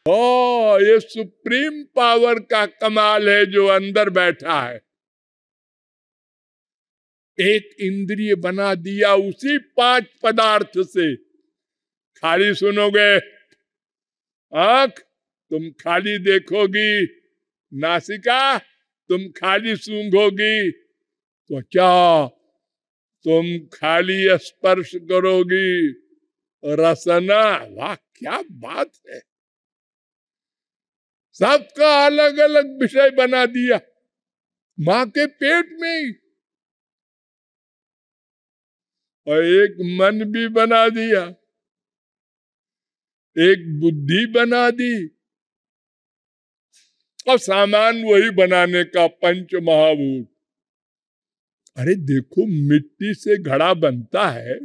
ओ, ये supreme power का कमाल है जो अंदर बैठा है। एक इंद्रिय बना दिया उसी 5 पदार्थ से। खाली सुनोगे, आंख तुम खाली देखोगी, नासिका तुम खाली सूंघोगी, त्वचा तुम खाली स्पर्श करोगी, रसना, वाह क्या बात है। सबका अलग अलग विषय बना दिया मां के पेट में ही। और एक मन भी बना दिया, एक बुद्धि बना दी, और सामान वही बनाने का पंच महाभूत। अरे देखो, मिट्टी से घड़ा बनता है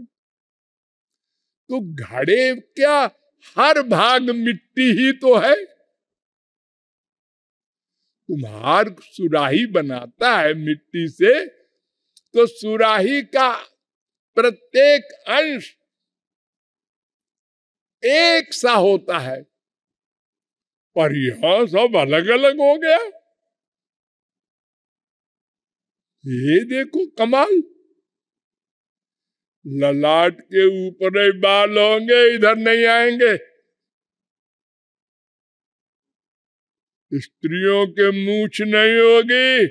तो घड़े क्या हर भाग मिट्टी ही तो है। कुम्हार सुराही बनाता है मिट्टी से, तो सुराही का प्रत्येक अंश एक सा होता है, पर यहां सब अलग अलग हो गया। ये देखो कमाल। ललाट के ऊपर ही बाल होंगे, इधर नहीं आएंगे। स्त्रियों के मूछ नहीं होगी।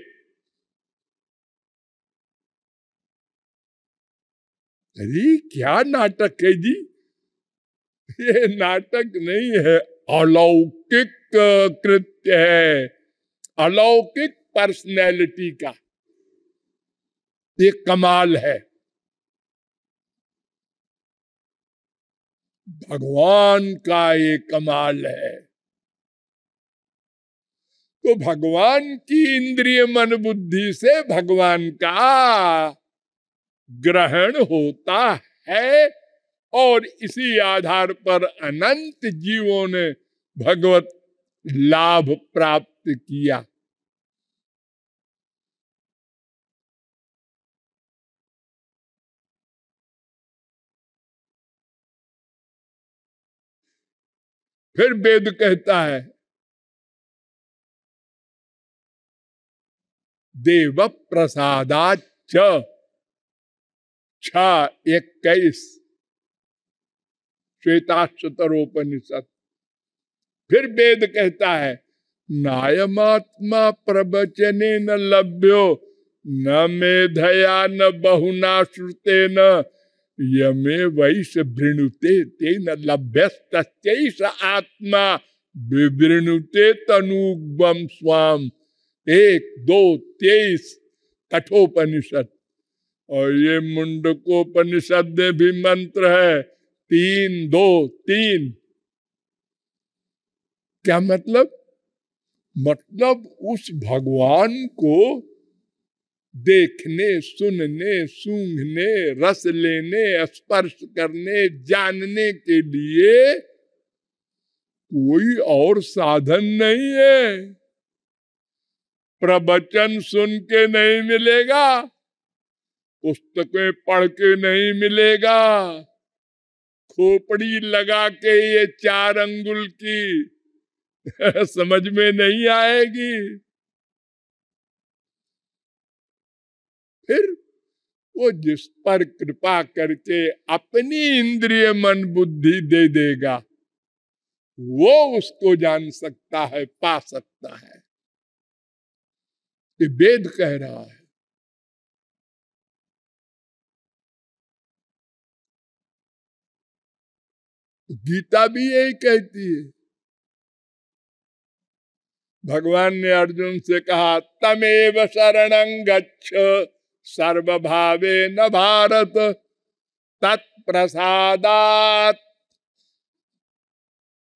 अरे क्या नाटक है जी। ये नाटक नहीं है, अलौकिक कृत्य है, अलौकिक पर्सनैलिटी का ये कमाल है। भगवान का ये कमाल है। तो भगवान की इंद्रिय मन बुद्धि से भगवान का ग्रहण होता है, और इसी आधार पर अनंत जीवों ने भगवत लाभ प्राप्त किया। फिर वेद कहता है, देव प्रसादाच 6:21 श्वेताश्वतरोपनिषद। फिर वेद कहता है, नायमात्मा प्रवचने न लभ्यो न मेधया न बहुना श्रुते न यमे वैश वृणुते ते न लभ्यस्तैष आत्मा विवृणुते तनुग्वम स्वाम। 1-2-23 कठोपनिषद। और ये मुंडकोपनिषद में भी मंत्र है 3-2-3। क्या मतलब? मतलब उस भगवान को देखने, सुनने, सूंघने, रस लेने, स्पर्श करने, जानने के लिए कोई और साधन नहीं है। प्रवचन सुन के नहीं मिलेगा, पुस्तकें पढ़ के नहीं मिलेगा, खोपड़ी लगा के ये 4 अंगुल की समझ में नहीं आएगी। फिर वो जिस पर कृपा करके अपनी इंद्रिय मन बुद्धि दे देगा, वो उसको जान सकता है, पा सकता है। ये वेद कह रहा है। गीता भी यही कहती है। भगवान ने अर्जुन से कहा, तमेव शरणं गच्छ सर्वभावे न भारत तत्प्रसादात्।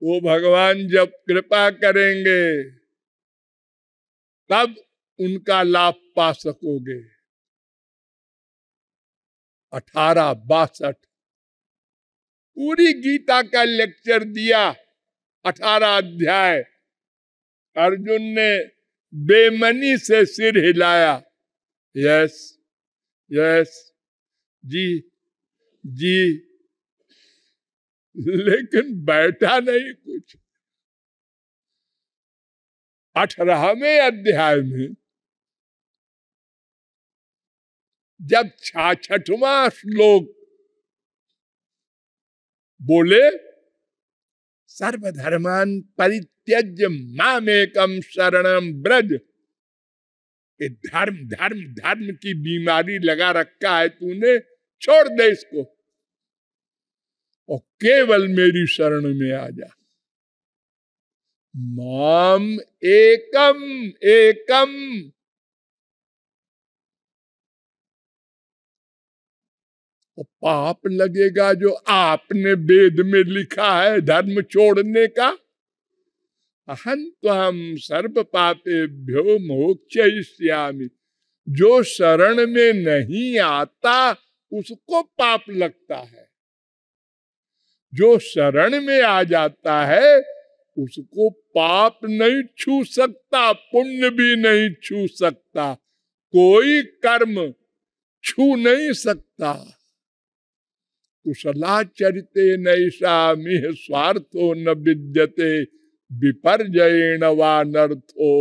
वो भगवान जब कृपा करेंगे तब उनका लाभ पा सकोगे। 18-62 पूरी गीता का लेक्चर दिया, 18 अध्याय। अर्जुन ने बेमनी से सिर हिलाया, यस यस, जी जी, लेकिन बैठा नहीं कुछ। 18वें अध्याय में जब 66वां श्लोक बोले सर्वधर्मान परित्यज्य मामेकम शरणम ब्रज, ये धर्म धर्म धर्म की बीमारी लगा रखा है तूने, छोड़ दे इसको और केवल मेरी शरण में आ जा। माम एकम एकम, और पाप लगेगा जो आपने वेद में लिखा है धर्म छोड़ने का। अहं त्वं सर्व पापेभ्यो मोक्षयिष्यामि, जो शरण में नहीं आता उसको पाप लगता है, जो शरण में आ जाता है उसको पाप नहीं छू सकता, पुण्य भी नहीं छू सकता, कोई कर्म छू नहीं सकता। कुशलाचरिते नैषा मिह स्वार्थो न विद्यते, विपर्जयेण वा नर्थो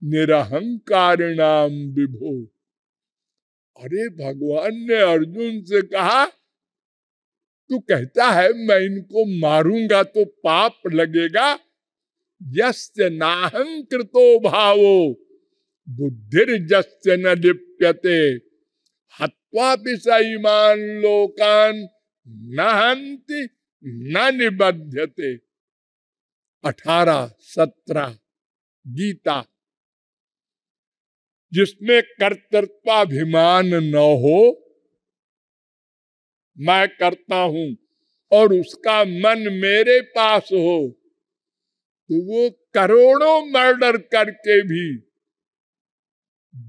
निरहंकारिणाम विभो। अरे भगवान ने अर्जुन से कहा तू कहता है मैं इनको मारूंगा तो पाप लगेगा, यस्य नाहंकृतो भावो बुद्धिर्जस्य न लिप्यते, हत्वा विषयमान लोकान न हन्ति न निबध्यते। 18-17 गीता। जिसमें कर्तृत्वाभिमान न हो, मैं करता हूं और उसका मन मेरे पास हो, तो वो करोड़ों मर्डर करके भी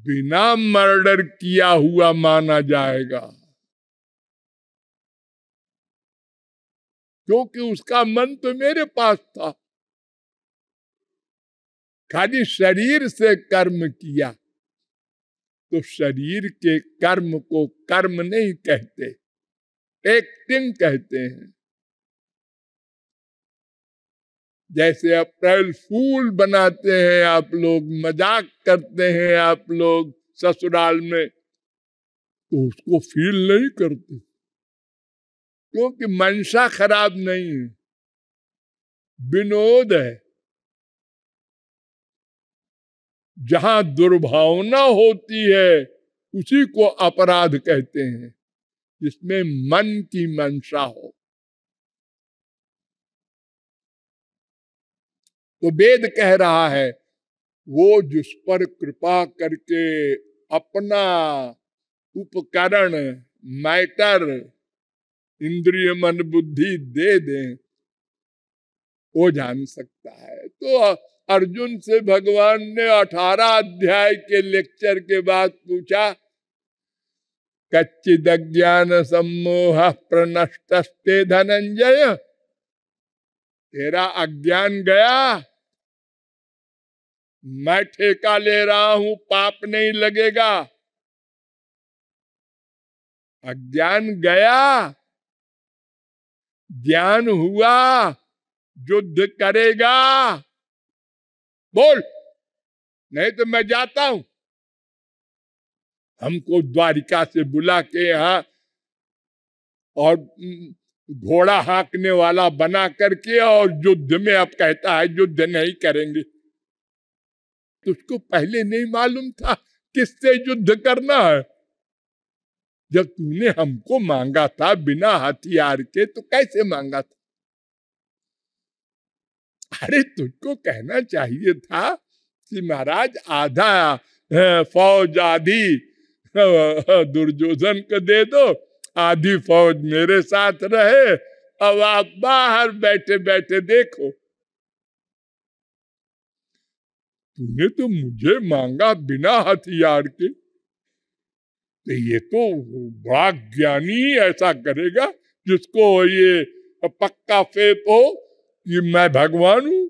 बिना मर्डर किया हुआ माना जाएगा, क्योंकि उसका मन तो मेरे पास था। खाली शरीर से कर्म किया तो शरीर के कर्म को कर्म नहीं कहते, एक्टिंग कहते हैं। जैसे अप्रैल फूल बनाते हैं आप लोग, मजाक करते हैं आप लोग ससुराल में, तो उसको फील नहीं करते, क्योंकि मंशा खराब नहीं है, विनोद है। जहां दुर्भावना होती है उसी को अपराध कहते हैं, जिसमें मन की मंशा हो। तो वेद कह रहा है वो जिस पर कृपा करके अपना उपकरण, मैटर, इंद्रिय मन बुद्धि दे दें, वो जान सकता है। तो अर्जुन से भगवान ने 18 अध्याय के लेक्चर के बाद पूछा, कच्चिद ज्ञान सम्मोह प्रनष्टस्ते धनंजय, तेरा अज्ञान गया? मैं ठेका ले रहा हूं, पाप नहीं लगेगा। अज्ञान गया, ज्ञान हुआ, युद्ध करेगा? बोल, नहीं तो मैं जाता हूं। हमको द्वारिका से बुला के यहाँ और घोड़ा हाँकने वाला बना करके और युद्ध में अब कहता है युद्ध नहीं करेंगे। तुझको पहले नहीं मालूम था किससे युद्ध करना है? जब तूने हमको मांगा था बिना हथियार के, तो कैसे मांगा था? अरे तुझको कहना चाहिए था कि महाराज आधा फौज आधी दुर्योधन को दे दो, आधी फौज मेरे साथ रहे, अब आप बाहर बैठे बैठे देखो। तूने तो मुझे मांगा बिना हथियार के, तो ये तो बड़ा ज्ञानी ऐसा करेगा जिसको ये पक्का फेत हो कि मैं भगवान हूं।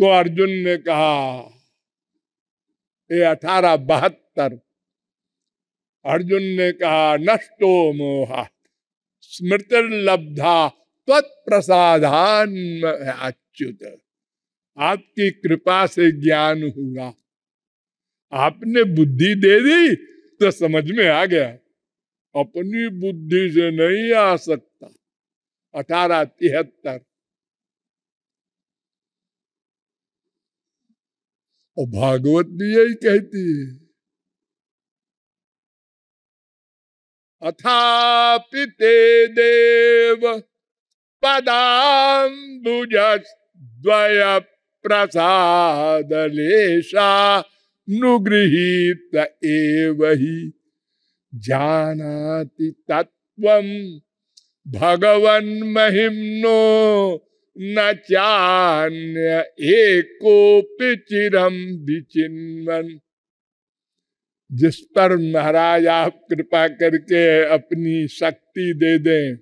तो अर्जुन ने कहा, ये 18-72, अर्जुन ने कहा नष्टो मोहा स्मृतिर्लब्धा त्वत्प्रसादान अच्युत, आपकी कृपा से ज्ञान हुआ। आपने बुद्धि दे दी तो समझ में आ गया, अपनी बुद्धि से नहीं आ सकता। 1873। और भागवत भी यही कहती है, अथापि ते देव पदाम्बुज द्वय प्रसाद लेशा नुगृहीत एव हि जानाति तत्वं भगवन् महिम्नो न चान्य एकोपि चिरम विचिन्वन्। जिस पर महाराज आप कृपा करके अपनी शक्ति दे दें,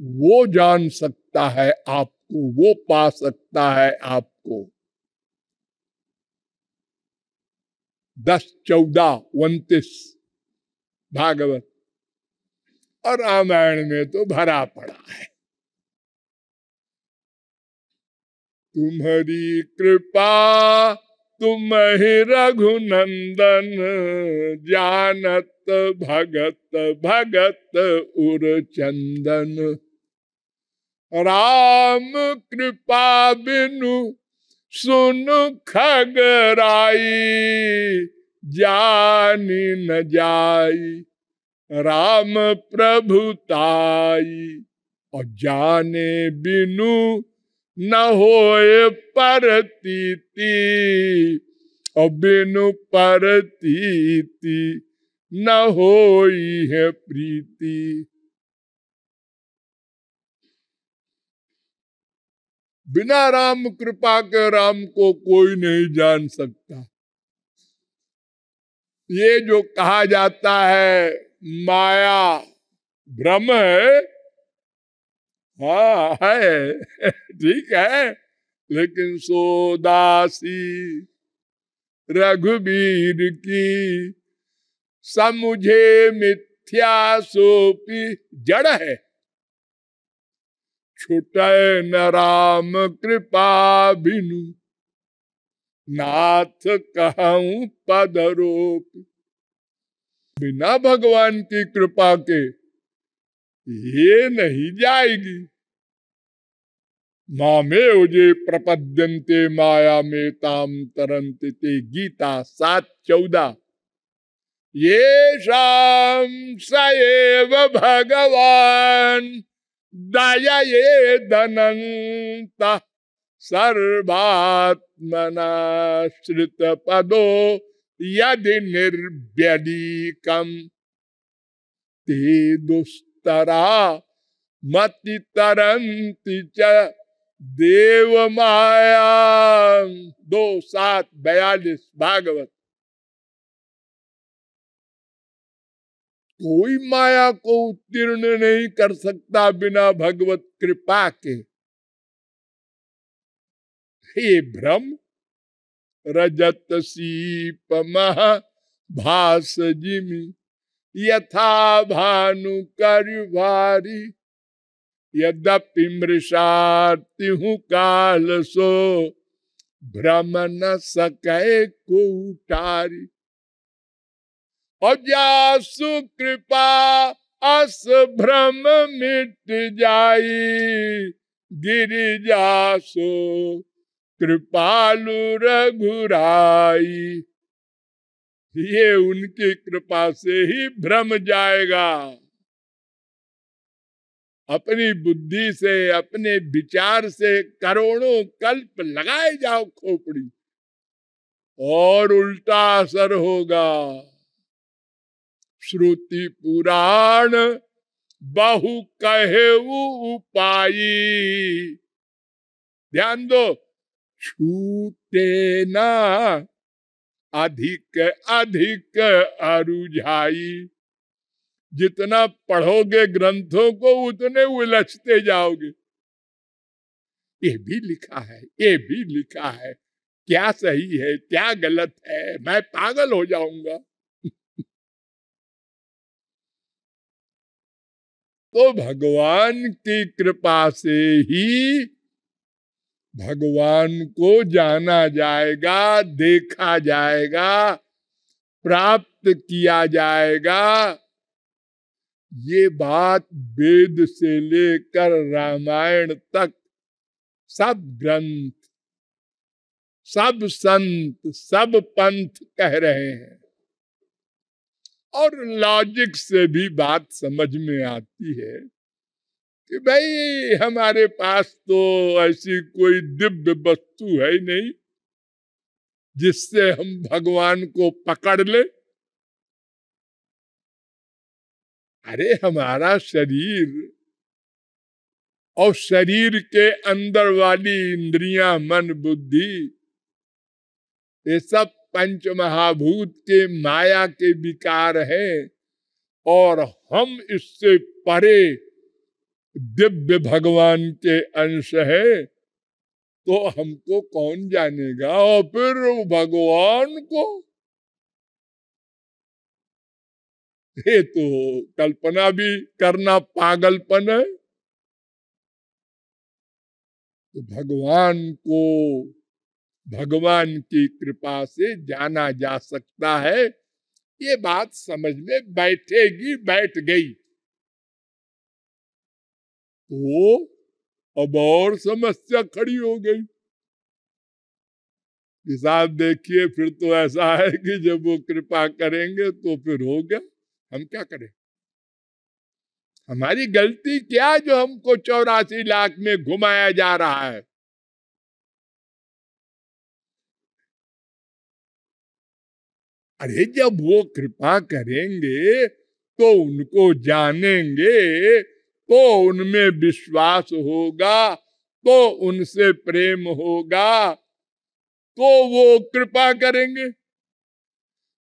वो जान सकता है आपको, वो पा सकता है आपको। 10, 14, 29 भागवत और रामायण में तो भरा पड़ा है। तुम्हारी कृपा तुम ही रघुनंदन, जानत भगत भगत उर चंदन। राम कृपा बिनु सुन खगराई, जानी न जाई राम प्रभुताई। और जाने बिनु न होए परतीति, और बिनु परतीति न होई है प्रीति। बिना राम कृपा के राम को कोई नहीं जान सकता। ये जो कहा जाता है माया भ्रम है, हाँ है, ठीक है, लेकिन सोदासी रघुबीर की समुझे मिथ्या सोपी जड़ है। छुटे न राम कृपा बिनु, नाथ कहूं पदरोप। बिना भगवान की कृपा के ये नहीं जाएगी। मामे उजे प्रपद्यन्ते माया में ताम तरंते ते, गीता 7:14। ये शाम सएव भगवान दया ये दनंता, सर्वात्मना श्रित पदो यदि निर्व्यदीकम। ते दुस्तरा मति तरंति च देव माया। 2:7-42 भागवत। कोई माया को उत्तीर्ण नहीं कर सकता बिना भगवत कृपा के। हे भ्रम रजत सीप महा भास जिमि, यथा भानु करभारी। यद्यपि मृषाति हूँ काल सो, भ्रम न सके को उतारी। अजासु कृपा अस भ्रम मिट जाई, गिरिजासु कृपालु रघुराई। ये उनकी कृपा से ही भ्रम जाएगा। अपनी बुद्धि से, अपने विचार से करोड़ों कल्प लगाए जाओ खोपड़ी, और उल्टा असर होगा। श्रुति पुराण बहु कहे उपाई, ध्यान दो, छूटे ना अधिक अधिक अरुझाई। जितना पढ़ोगे ग्रंथों को उतने उलझते जाओगे। ये भी लिखा है, ये भी लिखा है, क्या सही है क्या गलत है, मैं पागल हो जाऊंगा। तो भगवान की कृपा से ही भगवान को जाना जाएगा, देखा जाएगा, प्राप्त किया जाएगा। ये बात वेद से लेकर रामायण तक सब ग्रंथ, सब संत, सब पंथ कह रहे हैं। और लॉजिक से भी बात समझ में आती है कि भाई हमारे पास तो ऐसी कोई दिव्य वस्तु है ही नहीं जिससे हम भगवान को पकड़ ले। अरे हमारा शरीर और शरीर के अंदर वाली इंद्रियां, मन, बुद्धि, ये सब पंच महाभूत के माया के विकार है और हम इससे परे दिव्य भगवान के अंश है, तो हमको कौन जानेगा। और फिर भगवान को, ये तो कल्पना भी करना पागलपन है। तो भगवान को भगवान की कृपा से जाना जा सकता है। ये बात समझ में बैठेगी, बैठ गई तो अब और समस्या खड़ी हो गई। साथ देखिए, फिर तो ऐसा है कि जब वो कृपा करेंगे तो फिर हो गया, हम क्या करें। हमारी गलती क्या जो हमको 84 लाख में घुमाया जा रहा है। अरे जब वो कृपा करेंगे तो उनको जानेंगे, तो उनमें विश्वास होगा, तो उनसे प्रेम होगा, तो वो कृपा करेंगे।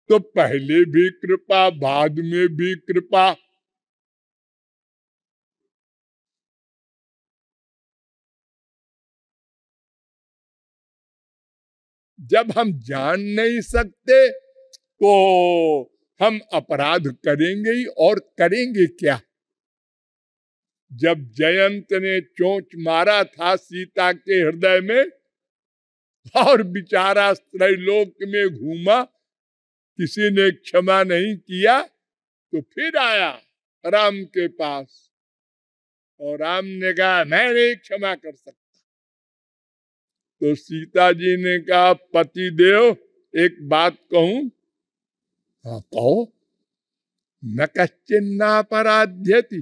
तो पहले भी कृपा, बाद में भी कृपा। जब हम जान नहीं सकते तो हम अपराध करेंगे ही, और करेंगे क्या। जब जयंत ने चोंच मारा था सीता के हृदय में और बेचारा त्रैलोक में घूमा, किसी ने क्षमा नहीं किया, तो फिर आया राम के पास और राम ने कहा मैं नहीं क्षमा कर सकता। तो सीता जी ने कहा पति देव एक बात कहूं। हाँ कहो। न कश्चिन्नापराध्यति,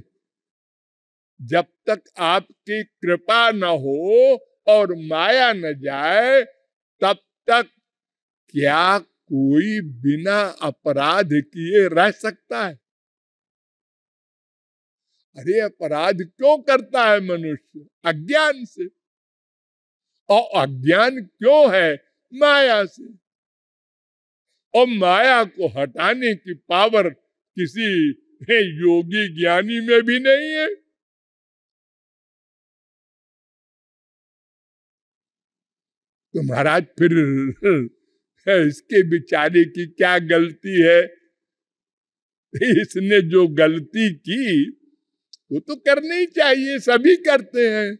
जब तक आपकी कृपा न हो और माया न जाए तब तक क्या कोई बिना अपराध किए रह सकता है। अरे अपराध क्यों करता है मनुष्य? अज्ञान से। और अज्ञान क्यों है? माया से। और माया को हटाने की पावर किसी योगी ज्ञानी में भी नहीं है। तो महाराज फिर इसके बेचारे की क्या गलती है? इसने जो गलती की वो तो करनी चाहिए, सभी करते हैं।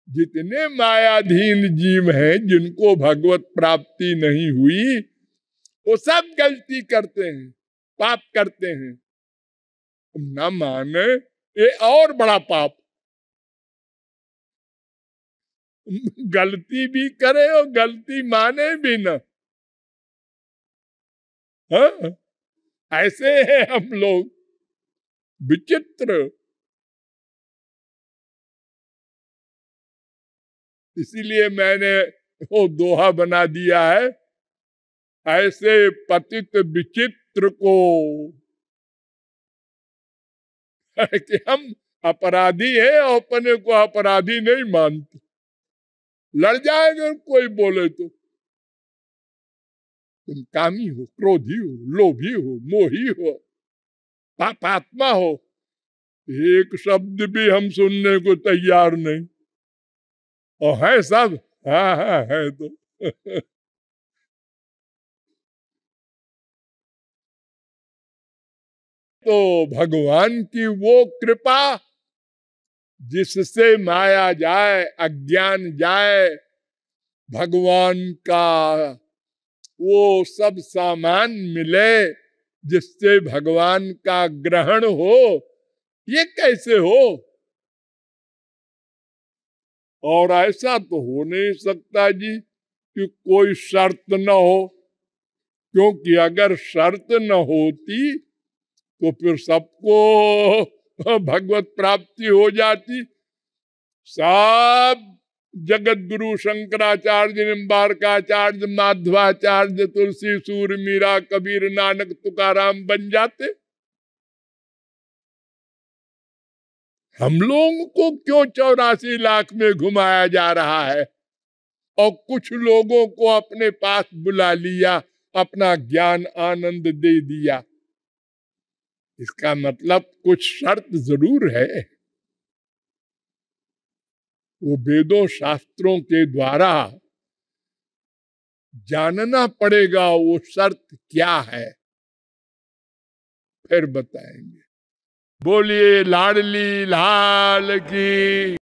जितने मायाधीन जीव हैं जिनको भगवत प्राप्ति नहीं हुई, वो सब गलती करते हैं, पाप करते हैं। न माने ये और बड़ा पाप। गलती भी करे और गलती माने भी न। हाँ? ऐसे हैं हम लोग, विचित्र। इसीलिए मैंने वो दोहा बना दिया है, ऐसे पतित विचित्र को, कि हम अपराधी हैं और अपने को अपराधी नहीं मानते। लड़ जाएंगे कोई बोले तो। तुम कामी हो, क्रोधी हो, लोभी हो, मोही हो, पापात्मा हो, एक शब्द भी हम सुनने को तैयार नहीं। और है सब, हाँ हाँ है तो। तो भगवान की वो कृपा जिससे माया जाए, अज्ञान जाए, भगवान का वो सब सामान मिले जिससे भगवान का ग्रहण हो। ये कैसे हो? और ऐसा तो हो नहीं सकता जी कि कोई शर्त न हो, क्योंकि अगर शर्त न होती तो फिर सबको भगवत प्राप्ति हो जाती। सब जगत गुरु शंकराचार्य, निम्बारकाचार्य, माधवाचार्य, तुलसी, सूर, मीरा, कबीर, नानक, तुकाराम बन जाते। हम लोगों को क्यों 84 लाख में घुमाया जा रहा है और कुछ लोगों को अपने पास बुला लिया, अपना ज्ञान आनंद दे दिया? इसका मतलब कुछ शर्त जरूर है। वो वेदों शास्त्रों के द्वारा जानना पड़ेगा वो शर्त क्या है, फिर बताएंगे। बोलिए लाडली लाल की।